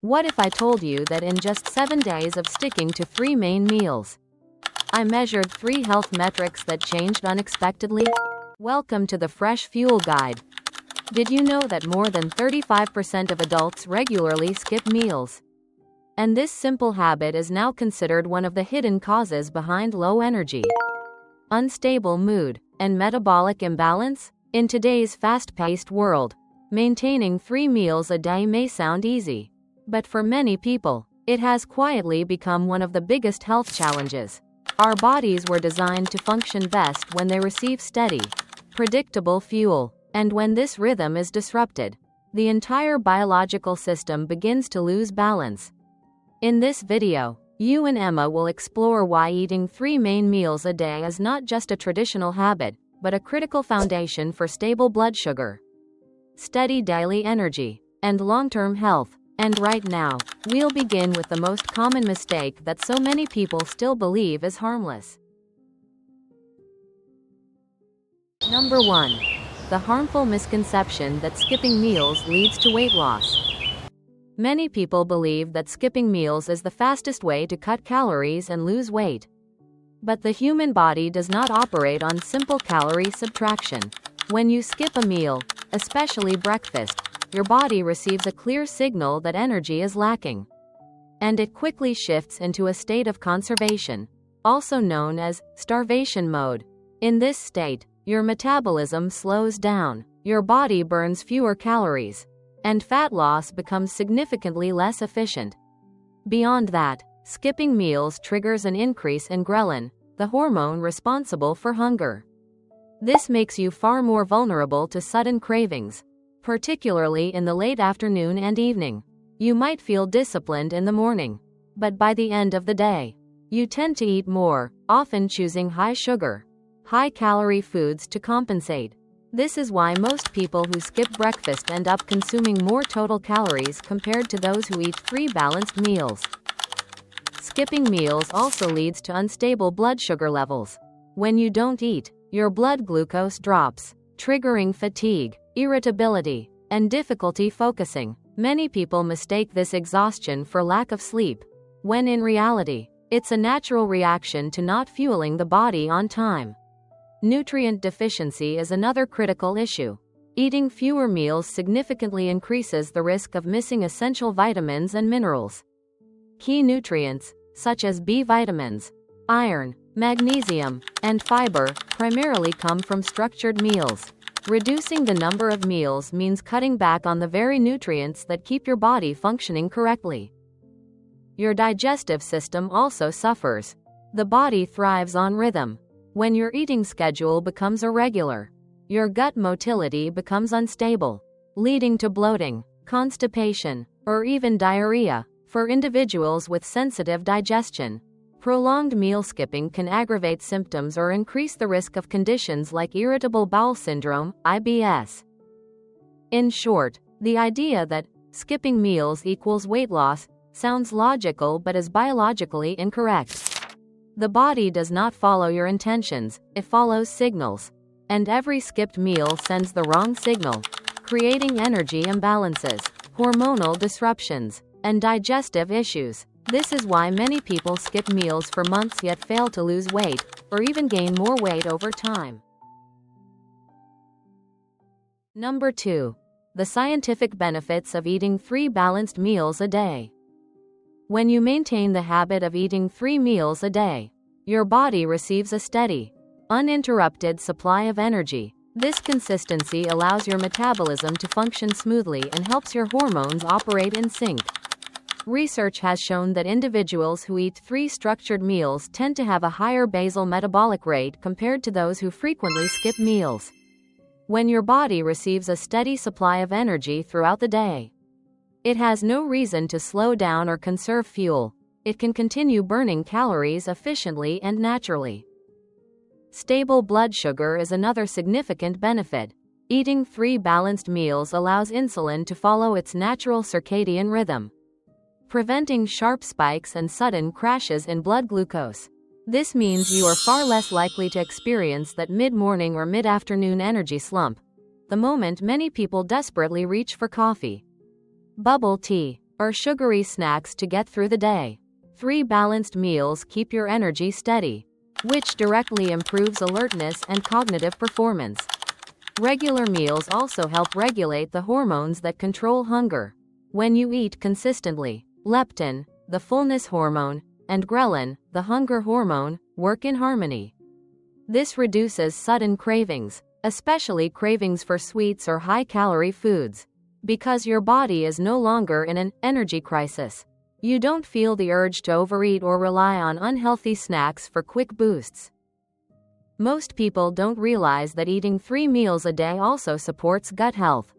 What if I told you that in just 7 days of sticking to 3 main meals, I measured 3 health metrics that changed unexpectedly? Welcome to the Fresh Fuel Guide. Did you know that more than 35% of adults regularly skip meals? And this simple habit is now considered one of the hidden causes behind low energy, unstable mood, and metabolic imbalance? In today's fast-paced world, maintaining 3 meals a day may sound easy. But for many people, it has quietly become one of the biggest health challenges. Our bodies were designed to function best when they receive steady, predictable fuel. And when this rhythm is disrupted, the entire biological system begins to lose balance. In this video, you and Emma will explore why eating 3 main meals a day is not just a traditional habit, but a critical foundation for stable blood sugar, steady daily energy, and long-term health. And right now, we'll begin with the most common mistake that so many people still believe is harmless. Number 1. The harmful misconception that skipping meals leads to weight loss. Many people believe that skipping meals is the fastest way to cut calories and lose weight. But the human body does not operate on simple calorie subtraction. When you skip a meal, especially breakfast, your body receives a clear signal that energy is lacking. And it quickly shifts into a state of conservation, also known as starvation mode. In this state, your metabolism slows down, your body burns fewer calories, and fat loss becomes significantly less efficient. Beyond that, skipping meals triggers an increase in ghrelin, the hormone responsible for hunger. This makes you far more vulnerable to sudden cravings, particularly in the late afternoon and evening. You might feel disciplined in the morning, but by the end of the day, you tend to eat more, often choosing high sugar, high-calorie foods to compensate. This is why most people who skip breakfast end up consuming more total calories compared to those who eat 3 balanced meals. Skipping meals also leads to unstable blood sugar levels. When you don't eat, your blood glucose drops, triggering fatigue, irritability, and difficulty focusing. Many people mistake this exhaustion for lack of sleep, when in reality, it's a natural reaction to not fueling the body on time. Nutrient deficiency is another critical issue. Eating fewer meals significantly increases the risk of missing essential vitamins and minerals. Key nutrients, such as B vitamins, iron, magnesium, and fiber, primarily come from structured meals. Reducing the number of meals means cutting back on the very nutrients that keep your body functioning correctly. Your digestive system also suffers. The body thrives on rhythm. When your eating schedule becomes irregular, your gut motility becomes unstable, leading to bloating, constipation, or even diarrhea. For individuals with sensitive digestion, prolonged meal skipping can aggravate symptoms or increase the risk of conditions like irritable bowel syndrome, IBS. In short, the idea that skipping meals equals weight loss sounds logical but is biologically incorrect. The body does not follow your intentions, it follows signals. And every skipped meal sends the wrong signal, creating energy imbalances, hormonal disruptions, and digestive issues. This is why many people skip meals for months yet fail to lose weight, or even gain more weight over time. Number 2. The scientific benefits of eating 3 balanced meals a day. When you maintain the habit of eating 3 meals a day, your body receives a steady, uninterrupted supply of energy. This consistency allows your metabolism to function smoothly and helps your hormones operate in sync. Research has shown that individuals who eat 3 structured meals tend to have a higher basal metabolic rate compared to those who frequently skip meals. When your body receives a steady supply of energy throughout the day, it has no reason to slow down or conserve fuel. It can continue burning calories efficiently and naturally. Stable blood sugar is another significant benefit. Eating 3 balanced meals allows insulin to follow its natural circadian rhythm, preventing sharp spikes and sudden crashes in blood glucose. This means you are far less likely to experience that mid-morning or mid-afternoon energy slump, the moment many people desperately reach for coffee, bubble tea, or sugary snacks to get through the day. 3 balanced meals keep your energy steady, which directly improves alertness and cognitive performance. Regular meals also help regulate the hormones that control hunger. When you eat consistently, leptin, the fullness hormone, and ghrelin, the hunger hormone, work in harmony. This reduces sudden cravings, especially cravings for sweets or high-calorie foods. Because your body is no longer in an energy crisis, you don't feel the urge to overeat or rely on unhealthy snacks for quick boosts. Most people don't realize that eating 3 meals a day also supports gut health.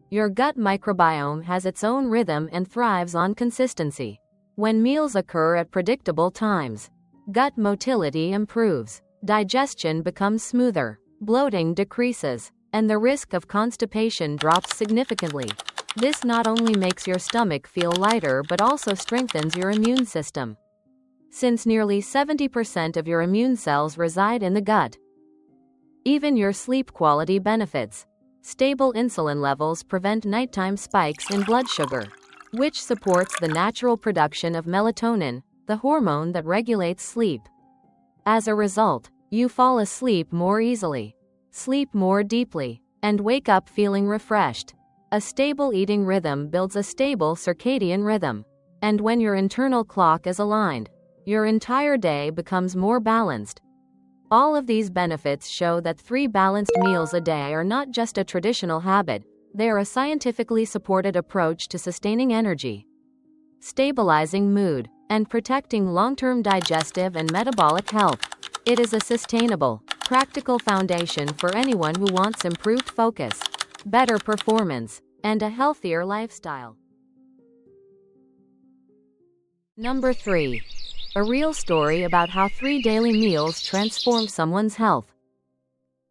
Your gut microbiome has its own rhythm and thrives on consistency. When meals occur at predictable times, gut motility improves, digestion becomes smoother, bloating decreases, and the risk of constipation drops significantly. This not only makes your stomach feel lighter but also strengthens your immune system, since nearly 70% of your immune cells reside in the gut. Even your sleep quality benefits. Stable insulin levels prevent nighttime spikes in blood sugar, which supports the natural production of melatonin, the hormone that regulates sleep. As a result, you fall asleep more easily, sleep more deeply, and wake up feeling refreshed. A stable eating rhythm builds a stable circadian rhythm, and when your internal clock is aligned, your entire day becomes more balanced. All of these benefits show that 3 balanced meals a day are not just a traditional habit, they are a scientifically supported approach to sustaining energy, stabilizing mood, and protecting long-term digestive and metabolic health. It is a sustainable, practical foundation for anyone who wants improved focus, better performance, and a healthier lifestyle. Number 3. A real story about how 3 daily meals transform someone's health.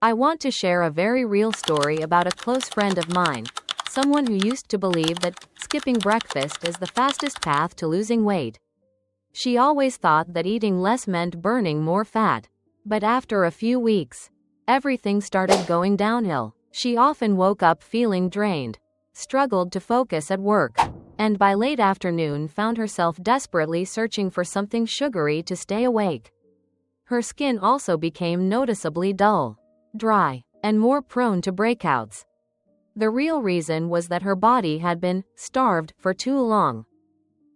I want to share a very real story about a close friend of mine, someone who used to believe that skipping breakfast is the fastest path to losing weight. She always thought that eating less meant burning more fat. But after a few weeks, everything started going downhill. She often woke up feeling drained, struggled to focus at work, and by late afternoon found herself desperately searching for something sugary to stay awake. Her skin also became noticeably dull, dry, and more prone to breakouts. The real reason was that her body had been starved for too long.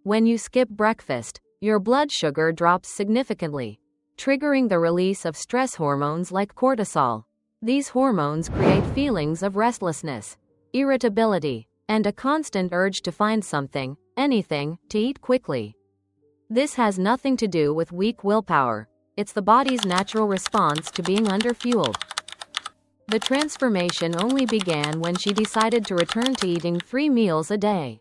When you skip breakfast, your blood sugar drops significantly, triggering the release of stress hormones like cortisol. These hormones create feelings of restlessness, irritability, and a constant urge to find something, anything, to eat quickly. This has nothing to do with weak willpower. It's the body's natural response to being underfueled. The transformation only began when she decided to return to eating 3 meals a day.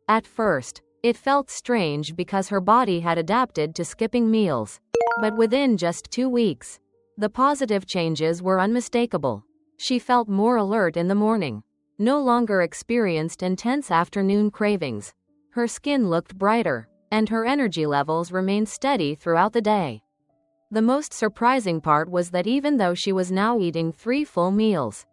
At first, it felt strange because her body had adapted to skipping meals. But within just 2 weeks, the positive changes were unmistakable. She felt more alert in the morning, no longer experienced intense afternoon cravings. Her skin looked brighter, and her energy levels remained steady throughout the day. The most surprising part was that even though she was now eating 3 full meals,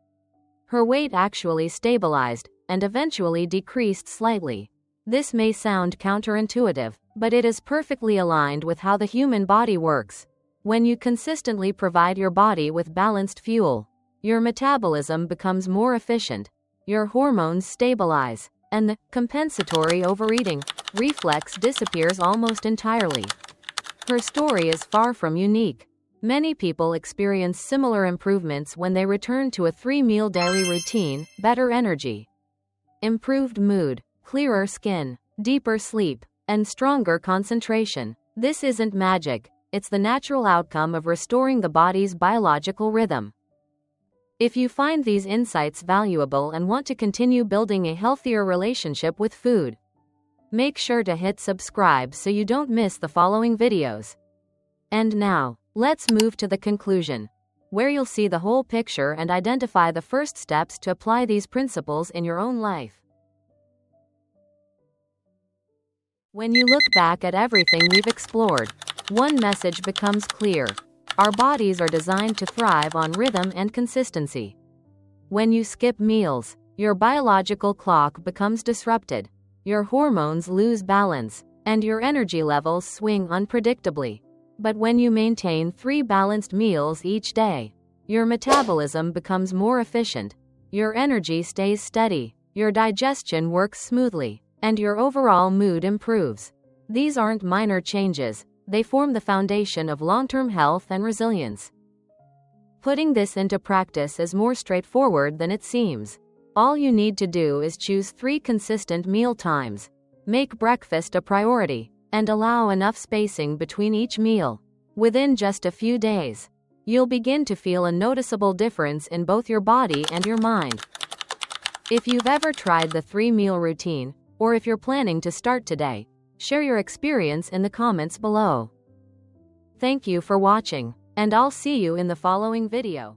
her weight actually stabilized, and eventually decreased slightly. This may sound counterintuitive, but it is perfectly aligned with how the human body works. When you consistently provide your body with balanced fuel, your metabolism becomes more efficient, your hormones stabilize, and the compensatory overeating reflex disappears almost entirely. Her story is far from unique. Many people experience similar improvements when they return to a 3-meal daily routine: better energy, improved mood, clearer skin, deeper sleep, and stronger concentration. This isn't magic, it's the natural outcome of restoring the body's biological rhythm. If you find these insights valuable and want to continue building a healthier relationship with food, make sure to hit subscribe so you don't miss the following videos. And now, let's move to the conclusion, where you'll see the whole picture and identify the first steps to apply these principles in your own life. When you look back at everything we've explored, one message becomes clear. Our bodies are designed to thrive on rhythm and consistency. When you skip meals, your biological clock becomes disrupted. your hormones lose balance, and your energy levels swing unpredictably. But when you maintain 3 balanced meals each day, your metabolism becomes more efficient, your energy stays steady, your digestion works smoothly, and your overall mood improves. These aren't minor changes, they form the foundation of long-term health and resilience. Putting this into practice is more straightforward than it seems. All you need to do is choose 3 consistent meal times, make breakfast a priority, and allow enough spacing between each meal. Within just a few days, you'll begin to feel a noticeable difference in both your body and your mind. If you've ever tried the 3-meal routine, or if you're planning to start today, share your experience in the comments below. Thank you for watching, and I'll see you in the following video.